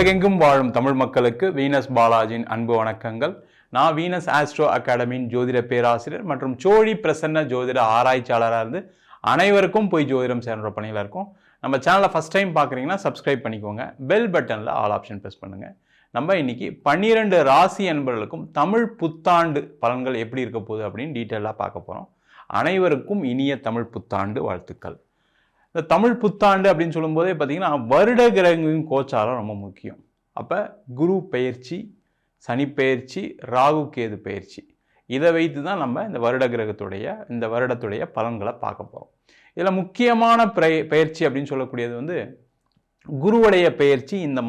உலகெங்கும் வாழும் தமிழ் மக்களுக்கு வீனஸ் பாலாஜியின் அன்பு வணக்கங்கள். நான் வீனஸ் ஆஸ்ட்ரோ அகாடமியின் ஜோதிட பேராசிரியர் மற்றும் சோழி பிரசன்ன ஜோதிட ஆராய்ச்சியாளராக இருந்து அனைவருக்கும் போய் ஜோதிடம் சேர்ந்த பணியில் இருக்கும். நம்ம சேனலை ஃபஸ்ட் டைம் பார்க்குறீங்கன்னா சப்ஸ்கிரைப் பண்ணிக்கோங்க. பெல் பட்டனில் ஆல் ஆப்ஷன் ப்ரெஸ் பண்ணுங்கள். நம்ம இன்னைக்கு 12 ராசி அன்பர்களுக்கும் தமிழ் புத்தாண்டு பலன்கள் எப்படி இருக்க போகுது அப்படின்னு டீட்டெயிலாக பார்க்க போகிறோம். அனைவருக்கும் இனிய தமிழ் புத்தாண்டு வாழ்த்துக்கள். இந்த தமிழ் புத்தாண்டு அப்படின்னு சொல்லும்போதே பார்த்தீங்கன்னா வருட கிரகங்களின் கோச்சாரம் ரொம்ப முக்கியம். அப்போ குரு பெயர்ச்சி, சனி பெயர்ச்சி, ராகு கேது பெயர்ச்சி, இதை வைத்து தான் நம்ம இந்த வருடத்துடைய பலன்களை பார்க்க போகிறோம். இதில் முக்கியமான பெயர்ச்சி அப்படின்னு சொல்லக்கூடியது குருவுடைய பெயர்ச்சி இந்த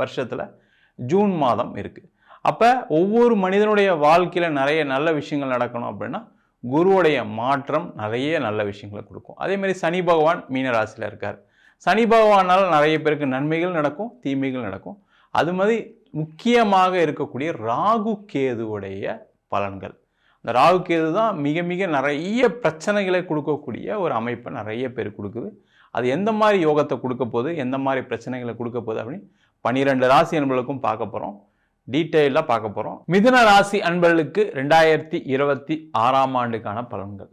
வருஷத்தில் ஜூன் மாதம் இருக்குது. அப்போ ஒவ்வொரு மனிதனுடைய வாழ்க்கையில் நிறைய நல்ல விஷயங்கள் நடக்கணும் அப்படின்னா குருவுடைய மாற்றம் நிறைய நல்ல விஷயங்களை கொடுக்கும். அதேமாதிரி சனி பகவான் மீனராசியில் இருக்கார். சனி பகவானால் நிறைய பேருக்கு நன்மைகள் நடக்கும், தீமைகள் நடக்கும். அது மாதிரி முக்கியமாக இருக்கக்கூடிய ராகு கேதுவுடைய பலன்கள். இந்த ராகு கேது தான் மிக மிக நிறைய பிரச்சனைகளை கொடுக்கக்கூடிய ஒரு அமைப்பை நிறைய பேர் கொடுக்குது. அது எந்த மாதிரி யோகத்தை கொடுக்க போகுது, எந்த மாதிரி பிரச்சனைகளை கொடுக்க போகுது அப்படின்னு 12 ராசி அன்பர்களுக்கும் பார்க்க போகிறோம். டீட்டெயிலாக பார்க்க போகிறோம். மிதுன ராசி அன்பர்களுக்கு 2026ஆம் ஆண்டுக்கான பலன்கள்.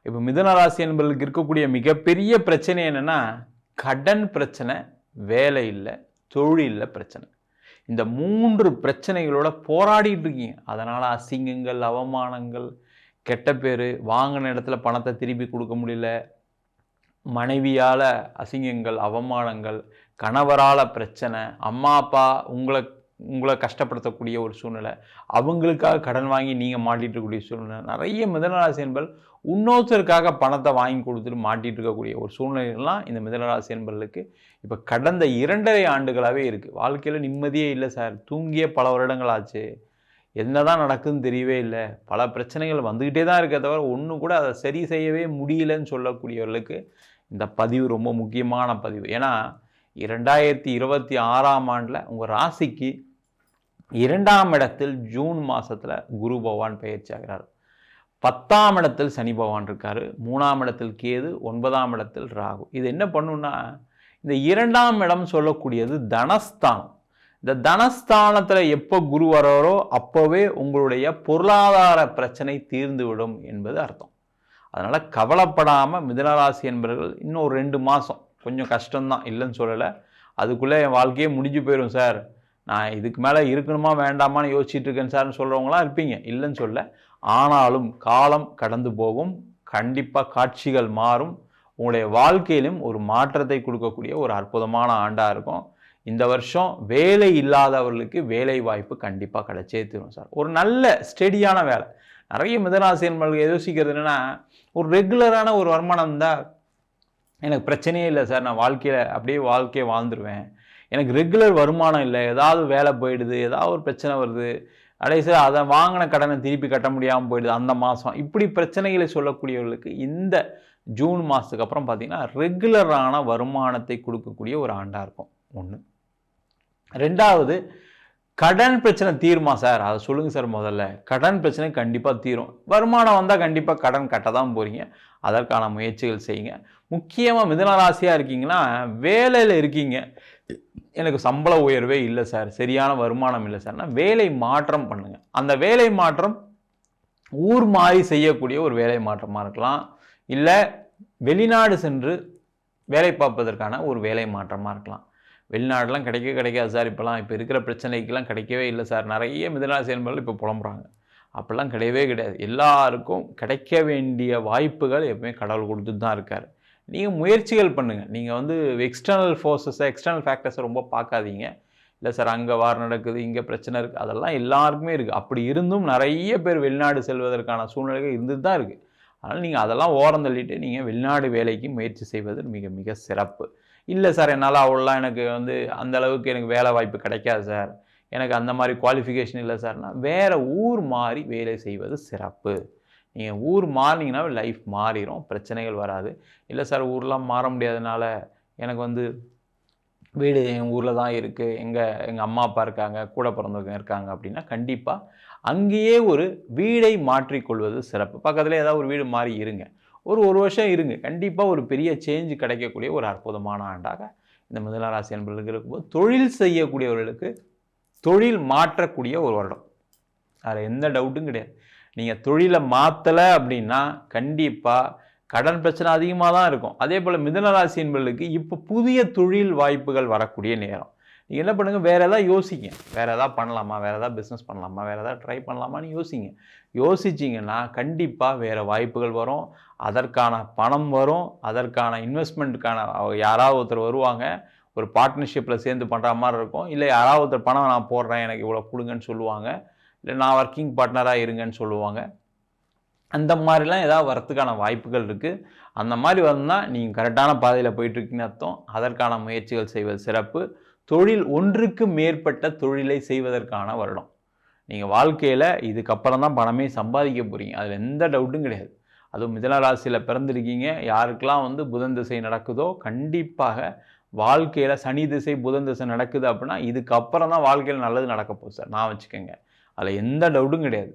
இப்போ மிதுன ராசி அன்பர்களுக்கு இருக்கக்கூடிய மிகப்பெரிய பிரச்சனை என்னென்னா கடன் பிரச்சனை, வேலை இல்லை, தொழிலில் பிரச்சனை. இந்த 3 பிரச்சனைகளோட போராடிட்டு இருக்கீங்க. அதனால் அசிங்கங்கள், அவமானங்கள், கெட்ட பேர், வாங்கின இடத்துல பணத்தை திருப்பி கொடுக்க முடியல, மனைவியால் அசிங்கங்கள், அவமானங்கள், கணவரால் பிரச்சனை, அம்மா அப்பா உங்களை கஷ்டப்படுத்தக்கூடிய ஒரு சூழ்நிலை, அவங்களுக்காக கடன் வாங்கி நீங்கள் மாட்டிகிட்டு இருக்கக்கூடிய சூழ்நிலை, நிறைய மிதுனராசி என்பது இன்னொருத்தருக்காக பணத்தை வாங்கி கொடுத்துட்டு மாட்டிகிட்டு இருக்கக்கூடிய ஒரு சூழ்நிலைலாம் இந்த மிதுனராசி என்பர்களுக்கு இப்போ கடந்த 2.5 ஆண்டுகளாகவே இருக்குது. வாழ்க்கையில் நிம்மதியே இல்லை சார், தூங்கிய பல வருடங்கள் ஆச்சு, என்ன தான் நடக்குதுன்னு தெரியவே இல்லை, பல பிரச்சனைகள் வந்துக்கிட்டே தான் இருக்க தவிர ஒன்றும் கூட அதை சரி செய்யவே முடியலன்னு சொல்லக்கூடியவர்களுக்கு இந்த பதிவு ரொம்ப முக்கியமான பதிவு. ஏன்னா 2026ஆம் ஆண்டில் உங்கள் ராசிக்கு 2ஆம் இடத்தில் ஜூன் மாதத்தில் குரு பகவான் பயிற்சி ஆகிறார். 10ஆம் இடத்தில் சனி பகவான் இருக்கார். 3ஆம் இடத்தில் கேது, 9ஆம் இடத்தில் ராகு. இது என்ன பண்ணுன்னா இந்த 2ஆம் இடம் சொல்லக்கூடியது தனஸ்தானம். இந்த தனஸ்தானத்தில் எப்போ குரு வராரோ அப்போவே உங்களுடைய பொருளாதார பிரச்சனை தீர்ந்துவிடும் என்பது அர்த்தம். அதனால் கவலைப்படாமல் மிதுனராசி என்பவர்கள் இன்னும் ஒரு 2 மாதம் கொஞ்சம் கஷ்டம்தான், இல்லைன்னு சொல்லலை. அதுக்குள்ளே என் வாழ்க்கையே முடிஞ்சு போயிடும் சார், நான் இதுக்கு மேலே இருக்கணுமா வேண்டாமான்னு யோசிச்சுட்டு இருக்கேன் சார்னு சொல்கிறவங்களாம் இருப்பீங்க, இல்லைன்னு சொல்ல. ஆனாலும் காலம் கடந்து போகும், கண்டிப்பாக காட்சிகள் மாறும், உங்களுடைய வாழ்க்கையிலும் ஒரு மாற்றத்தை கொடுக்கக்கூடிய ஒரு அற்புதமான ஆண்டாக இருக்கும். இந்த வருஷம் வேலை இல்லாதவர்களுக்கு வேலை வாய்ப்பு கண்டிப்பாக கிடைச்சே தரும் சார். ஒரு நல்ல ஸ்டெடியான வேலை. நிறைய மிதனராசினர்கள் யோசிக்கிறது என்னென்னா ஒரு ரெகுலரான ஒரு வருமானம் தான் எனக்கு பிரச்சனையே இல்லை சார், நான் வாழ்க்கையை வாழ்ந்துருவேன், எனக்கு ரெகுலர் வருமானம் இல்லை, ஏதாவது வேலை போயிடுது, ஏதாவது ஒரு பிரச்சனை வருது, சார் அதை வாங்கின கடனை திருப்பி கட்ட முடியாமல் போயிடுது அந்த மாதம், இப்படி பிரச்சனைகளை சொல்லக்கூடியவர்களுக்கு இந்த ஜூன் மாதத்துக்கு அப்புறம் பார்த்திங்கன்னா ரெகுலரான வருமானத்தை கொடுக்கக்கூடிய ஒரு ஆண்டாக இருக்கும். 1. 2வது, கடன் பிரச்சனை தீருமா சார், அதை சொல்லுங்கள் சார். முதல்ல கடன் பிரச்சனை கண்டிப்பாக தீரும். வருமானம் வந்தால் கண்டிப்பாக கடன் கட்ட தான் போகிறீங்க, அதற்கான முயற்சிகள் செய்யுங்க. முக்கியமாக மிதுனராசியாக இருக்கீங்கன்னா வேலையில் இருக்கீங்க, எனக்கு சம்பள உயர்வே இல்லை சார், சரியான வருமானம் இல்லை சார்னா வேலை மாற்றம் பண்ணுங்கள். அந்த வேலை மாற்றம் ஊர் மாறி செய்யக்கூடிய ஒரு வேலை மாற்றமாக இருக்கலாம், இல்லை வெளிநாடு சென்று வேலை பார்ப்பதற்கான ஒரு வேலை மாற்றமாக இருக்கலாம். வெளிநாடுலாம் கிடைக்காது சார், இப்போ இருக்கிற பிரச்சனைக்கெல்லாம் கிடைக்கவே இல்லை சார், நிறைய மிதுனராசி என்பவர்கள் இப்போ புலம்புறாங்க. அப்படிலாம் கிடையவே கிடையாது. எல்லாருக்கும் கிடைக்க வேண்டிய வாய்ப்புகள் எப்பவுமே கடவுள் கொடுத்துட்டு தான் இருக்கார். நீங்கள் முயற்சிகள் பண்ணுங்கள். நீங்கள் எக்ஸ்டர்னல் ஃபோர்ஸஸை, எக்ஸ்டர்னல் ஃபேக்டர்ஸை ரொம்ப பார்க்காதீங்க. இல்லை சார் அங்கே வார் நடக்குது, இங்கே பிரச்சனை இருக்குது, அதெல்லாம் எல்லாருக்குமே இருக்குது. அப்படி இருந்தும் நிறைய பேர் வெளிநாடு செல்வதற்கான சூழ்நிலைகள் இருந்துட்டு தான் இருக்குது. அதனால் நீங்கள் அதெல்லாம் ஓரம் தள்ளிட்டு நீங்கள் வெளிநாடு வேலைக்கு முயற்சி செய்வது மிக மிக சிறப்பு. இல்லை சார் என்னால் அவ்வளோலாம் எனக்கு அந்த அளவுக்கு எனக்கு வேலை வாய்ப்பு கிடைக்காது சார், எனக்கு அந்த மாதிரி குவாலிஃபிகேஷன் இல்லை சார்னா வேறு ஊர் மாறி வேலை செய்வது சிறப்பு. நீங்கள் ஊர் மாறினீங்கன்னா லைஃப் மாறிடும், பிரச்சனைகள் வராது. இல்லை சார் ஊர்லாம் மாற முடியாதனால எனக்கு வீடு என் ஊரில் தான் இருக்குது, எங்கள் அம்மா அப்பா இருக்காங்க, கூட பிறந்தவங்க இருக்காங்க அப்படின்னா கண்டிப்பாக அங்கேயே ஒரு வீடை மாற்றிக்கொள்வது சிறப்பு. பக்கத்தில் ஏதாவது ஒரு வீடு மாறி இருங்க, ஒரு வருஷம் இருங்க, கண்டிப்பாக ஒரு பெரிய சேஞ்ச் கிடைக்கக்கூடிய ஒரு அற்புதமான ஆண்டாக இந்த மிதுன ராசி அன்பர்களுக்கு இருக்கும்போது தொழில் செய்யக்கூடியவர்களுக்கு தொழில் மாற்றக்கூடிய ஒரு வருடம். அதில் எந்த டவுட்டும் கிடையாது. நீங்கள் தொழிலை மாற்றலை அப்படின்னா கண்டிப்பாக கடன் பிரச்சனை அதிகமாக தான் இருக்கும். அதே போல் மிதுன ராசி என்பவர்களுக்கு இப்போ புதிய தொழில் வாய்ப்புகள் வரக்கூடிய நேரம். நீங்கள் என்ன பண்ணுங்கள், வேறு எதாவது யோசிங்க. வேறு எதாவது பண்ணலாமா, வேறு எதாவது பிஸ்னஸ் பண்ணலாமா, வேறு எதாவது ட்ரை பண்ணலாமான்னு யோசிங்க. யோசிச்சிங்கன்னா கண்டிப்பாக வேறு வாய்ப்புகள் வரும், அதற்கான பணம் வரும், அதற்கான இன்வெஸ்ட்மெண்ட்டுக்கான யாராவது ஒருத்தர் வருவாங்க, ஒரு பார்ட்னர்ஷிப்பில் சேர்ந்து பண்ணுற மாதிரி இருக்கும். இல்லை யாராவது ஒருத்தர் பணம் நான் போடுறேன் எனக்கு இவ்வளோ கொடுங்கன்னு சொல்லுவாங்க, இல்லை நான் ஒர்க்கிங் பார்ட்னராக இருங்கன்னு சொல்லுவாங்க. அந்த மாதிரிலாம் ஏதாவது வரத்துக்கான வாய்ப்புகள் இருக்குது. அந்த மாதிரி வந்தால் நீங்கள் கரெக்டான பாதையில் போயிட்டுருக்கீங்கன்னு அர்த்தம். அதற்கான முயற்சிகள் செய்வது சிறப்பு. தொழில் ஒன்றுக்கு மேற்பட்ட தொழிலை செய்வதற்கான வருடம். நீங்கள் வாழ்க்கையில் இதுக்கப்புறம் தான் பணமே சம்பாதிக்க போகிறீங்க, அதில் எந்த டவுட்டும் கிடையாது. அதுவும் மிதுன ராசியில் பிறந்திருக்கீங்க, யாருக்கெல்லாம் புதன் திசை நடக்குதோ கண்டிப்பாக வாழ்க்கையில் சனி திசை புதன் திசை நடக்குது அப்படின்னா இதுக்கப்புறம் தான் வாழ்க்கையில் நல்லது நடக்க போகுது சார், நான் வச்சுக்கோங்க. அதில் எந்த டவுட்டும் கிடையாது.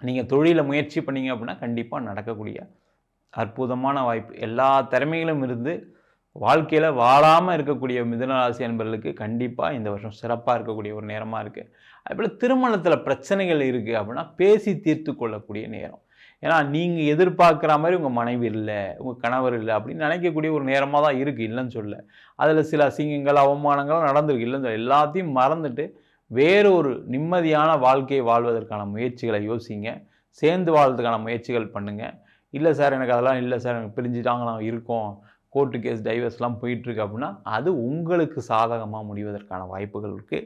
நீங்கள் தொழிலை முயற்சி பண்ணீங்க அப்படின்னா கண்டிப்பாக நடக்கக்கூடிய அற்புதமான வாய்ப்பு. எல்லா திறமைகளும் இருந்து வாழ்க்கையில் வாழாமல் இருக்கக்கூடிய மிதுன ராசி அன்பர்களுக்கு கண்டிப்பாக இந்த வருஷம் சிறப்பாக இருக்கக்கூடிய ஒரு நேரமாக இருக்குது. அதுபோல் திருமணத்தில் பிரச்சனைகள் இருக்குது அப்படின்னா பேசி தீர்த்து கொள்ளக்கூடிய நேரம். ஏன்னா நீங்கள் எதிர்பார்க்குற மாதிரி உங்கள் மனைவி இல்லை, உங்கள் கணவர் இல்லை அப்படின்னு நினைக்கக்கூடிய ஒரு நேரமாக தான் இருக்குது, இல்லைன்னு சொல்ல. அதில் சில அசிங்கங்கள் அவமானங்களும் நடந்திருக்கு, இல்லைன்னு சொல்ல. எல்லாத்தையும் மறந்துட்டு வேறு ஒரு நிம்மதியான வாழ்க்கையை வாழ்வதற்கான முயற்சிகளை யோசிங்க. சேர்ந்து வாழ்றதுக்கான முயற்சிகள் பண்ணுங்கள். இல்லை சார் எனக்கு அதெல்லாம் இல்லை சார், எனக்கு பிரிஞ்சுட்டாங்க, நான் இருக்கோம், கோர்ட்டு கேஸ் டைவர்ஸ்லாம் போயிட்டுருக்கு அப்படின்னா அது உங்களுக்கு சாதகமாக முடிவதற்கான வாய்ப்புகள் இருக்குது.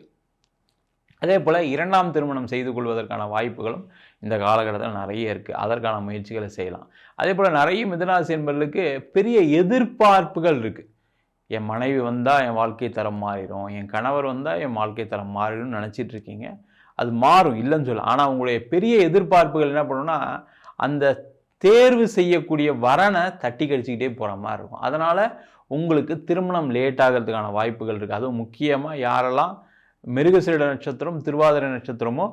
அதே போல் இரண்டாம் திருமணம் செய்து கொள்வதற்கான வாய்ப்புகளும் இந்த காலகட்டத்தில் நிறைய இருக்குது. அதற்கான முயற்சிகளை செய்யலாம். அதே போல் நிறைய மிதுனராசி என்பவர்களுக்கு பெரிய எதிர்பார்ப்புகள் இருக்குது. என் மனைவி வந்தால் என் வாழ்க்கை தரம் மாறிடும், என் கணவர் வந்தால் என் வாழ்க்கை தரம் மாறிடும்னு நினச்சிட்டு இருக்கீங்க. அது மாறும், இல்லைன்னு சொல்ல. ஆனால் உங்களுடைய பெரிய எதிர்பார்ப்புகள் என்ன பண்ணுன்னா அந்த தேர்வு செய்யக்கூடிய வரனை தட்டி கழிச்சிக்கிட்டே போகிற மாதிரி இருக்கும். அதனால் உங்களுக்கு திருமணம் லேட் ஆகிறதுக்கான வாய்ப்புகள் இருக்குது. அதுவும் முக்கியமாக யாரெல்லாம் மிருகசீரிட நட்சத்திரம் திருவாதிரை நட்சத்திரமோ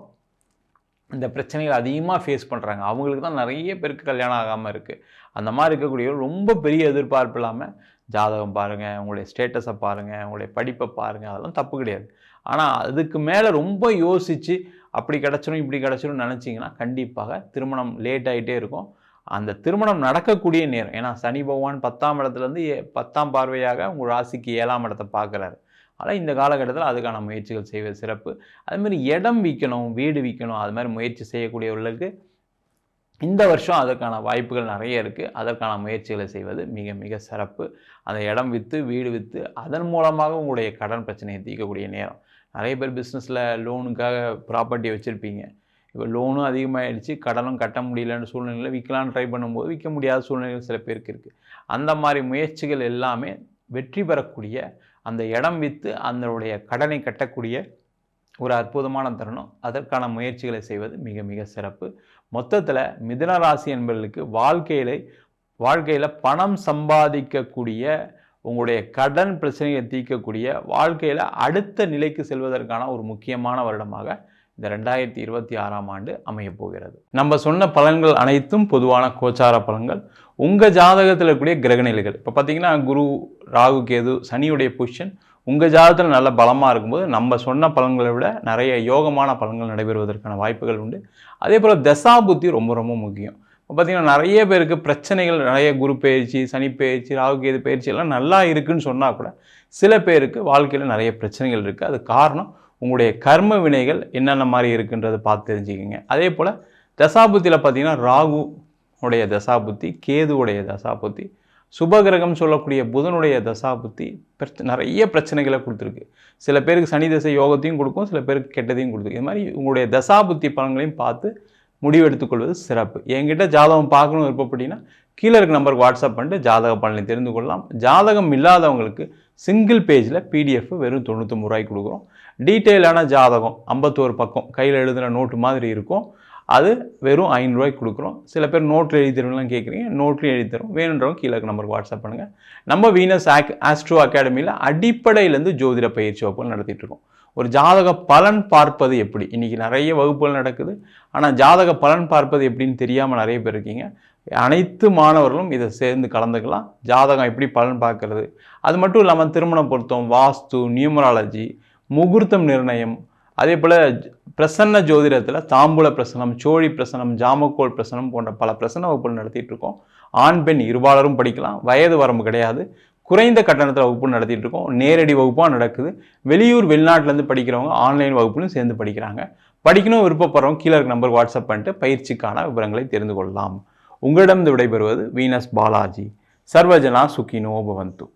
இந்த பிரச்சனைகள் அதிகமாக ஃபேஸ் பண்ணுறாங்க, அவங்களுக்கு தான் நிறைய பேருக்கு கல்யாணம் ஆகாமல் இருக்குது. அந்த மாதிரி இருக்கக்கூடியவர்கள் ரொம்ப பெரிய எதிர்பார்ப்பு இல்லாமல் ஜாதகம் பாருங்கள், உங்களுடைய ஸ்டேட்டஸை பாருங்கள், உங்களுடைய படிப்பை பாருங்கள், அதெல்லாம் தப்பு கிடையாது. ஆனால் அதுக்கு மேலே ரொம்ப யோசித்து அப்படி கிடச்சிடும் இப்படி கிடச்சிடும் நினச்சிங்கன்னா கண்டிப்பாக திருமணம் லேட் ஆகிட்டே இருக்கும். அந்த திருமணம் நடக்கக்கூடிய நேரம், ஏன்னா சனி பகவான் 10ஆம் இடத்துலேருந்து 10ஆம் பார்வையாக உங்கள் ராசிக்கு 7ஆம் இடத்தை பார்க்குறாரு. ஆனால் இந்த காலகட்டத்தில் அதுக்கான முயற்சிகள் செய்வது சிறப்பு. அதுமாதிரி இடம் விற்கணும், வீடு விற்கணும், அது மாதிரி முயற்சி செய்யக்கூடியவர்களுக்கு இந்த வருஷம் அதற்கான வாய்ப்புகள் நிறைய இருக்குது. அதற்கான முயற்சிகளை செய்வது மிக மிக சிறப்பு. அந்த இடம் விற்று வீடு விற்று அதன் மூலமாக உங்களுடைய கடன் பிரச்சனையை தீர்க்கக்கூடிய நேரம். நிறைய பேர் பிஸ்னஸில் லோனுக்காக ப்ராப்பர்ட்டி வச்சுருப்பீங்க. இப்போ லோனும் அதிகமாகிடுச்சு, கடனும் கட்ட முடியலன்னு சூழ்நிலையில் விற்கலான்னு ட்ரை பண்ணும்போது விற்க முடியாத சூழ்நிலைகள் சில பேருக்கு இருக்குது. அந்த மாதிரி முயற்சிகள் எல்லாமே வெற்றி பெறக்கூடிய, அந்த இடம் விற்று அதனுடைய கடனை கட்டக்கூடிய ஒரு அற்புதமான தருணம். அதற்கான முயற்சிகளை செய்வது மிக மிக சிறப்பு. மொத்தத்தில் மிதுன ராசி என்பவர்களுக்கு வாழ்க்கையில் பணம் சம்பாதிக்கக்கூடிய, உங்களுடைய கடன் பிரச்சனையை தீர்க்கக்கூடிய, வாழ்க்கையில் அடுத்த நிலைக்கு செல்வதற்கான ஒரு முக்கியமான வருடமாக இந்த 2026ஆம் ஆண்டு அமையப் போகிறது. நம்ம சொன்ன பலன்கள் அனைத்தும் பொதுவான கோச்சார பலன்கள். உங்கள் ஜாதகத்தில் இருக்கக்கூடிய கிரகநிலைகள், இப்போ பார்த்தீங்கன்னா குரு, ராகு, கேது, சனியுடைய பொசிஷன் உங்கள் ஜாதகத்தில் நல்ல பலமாக இருக்கும்போது நம்ம சொன்ன பலன்களை விட நிறைய யோகமான பலன்கள் நடைபெறுவதற்கான வாய்ப்புகள் உண்டு. அதே போல் தசாபுத்தி ரொம்ப ரொம்ப முக்கியம். இப்போ பார்த்திங்கன்னா நிறைய பேருக்கு பிரச்சனைகள், நிறைய குரு பயிற்சி, சனி பயிற்சி, ராகு கேது பயிற்சி எல்லாம் நல்லா இருக்குதுன்னு சொன்னால் கூட சில பேருக்கு வாழ்க்கையில் நிறைய பிரச்சனைகள் இருக்குது. அது காரணம் உங்களுடைய கர்ம வினைகள் என்னென்ன மாதிரி இருக்குன்றதை பார்த்து தெரிஞ்சுக்கிங்க. அதே போல் தசாபுத்தியில் பார்த்திங்கன்னா ராகு உடைய தசாபுத்தி, கேதுவுடைய தசாபுத்தி, சுபகிரகம் சொல்லக்கூடிய புதனுடைய தசாபுத்தி நிறைய பிரச்சனைகளை கொடுத்துருக்கு. சில பேருக்கு சனி தசை யோகத்தையும் கொடுக்கும், சில பேருக்கு கெட்டதையும் கொடுத்துருக்கு. இது மாதிரி உங்களுடைய தசாபுத்தி பலன்களையும் பார்த்து முடிவெடுத்துக்கொள்வது சிறப்பு. என்கிட்ட ஜாதகம் பார்க்கணும் விருப்பப்பட்டீங்கன்னா கீழே இருக்க நம்பருக்கு வாட்ஸ்அப் பண்ணிட்டு ஜாதக பலனை தெரிந்து கொள்ளலாம். ஜாதகம் இல்லாதவங்களுக்கு சிங்கிள் பேஜில் பிடிஎஃப் வெறும் 99 ரூபாய்க்கு கொடுக்குறோம். டீட்டெயிலான ஜாதகம் 51 பக்கம் கையில் எழுதுகிற நோட்டு மாதிரி இருக்கும், அது வெறும் 500 ரூபாய்க்கு கொடுக்குறோம். சில பேர் நோட்டில் எழுதி தருவீங்களாம் கேட்குறீங்க, நோட்லையும் எழுதி தரும். வேணுன்றவங்க கீழே இருக்க நம்பருக்கு வாட்ஸ்அப் பண்ணுங்கள். நம்ம வீனஸ் ஆஸ்ட்ரோ அகாடமியில் அடிப்படையிலேருந்து ஜோதிட பயிற்சி வகுப்புகள் நடத்திட்டுருக்கோம். ஒரு ஜாதக பலன் பார்ப்பது எப்படி, இன்றைக்கி நிறைய வகுப்புகள் நடக்குது. ஆனால் ஜாதக பலன் பார்ப்பது எப்படின்னு தெரியாமல் நிறைய பேர் இருக்கீங்க. அனைத்து மாணவர்களும் இதை சேர்ந்து கலந்துக்கலாம். ஜாதகம் எப்படி பலன் பார்க்கறது, அது மட்டும் இல்லாமல் திருமண பொருத்தம், வாஸ்து, நியூமராலஜி, முகூர்த்தம் நிர்ணயம், அதே போல் பிரசன்ன ஜோதிடத்தில் தாம்பூல பிரசனம், சோழி பிரசனம், ஜாமக்கோல் பிரசனம் போன்ற பல பிரசன்ன வகுப்புகள் நடத்திட்டு இருக்கோம். ஆண் பெண் இருபாலரும் படிக்கலாம். வயது வரம்பு கிடையாது. குறைந்த கட்டணத்தில் வகுப்பு நடத்திட்டு இருக்கோம். நேரடி வகுப்பாக நடக்குது. வெளியூர் வெளிநாட்டிலேருந்து படிக்கிறவங்க ஆன்லைன் வகுப்புலையும் சேர்ந்து படிக்கிறாங்க. படிக்கணும் விருப்பப்படுறவங்க கீழே இருக்க நம்பருக்கு வாட்ஸ்அப் பண்ணிட்டு பயிற்சிக்கான விவரங்களை தெரிந்து கொள்ளலாம். உங்களிடம் விடைபெறுவது வீனஸ் பாலாஜி. சர்வஜனா சுகினோ பவந்து.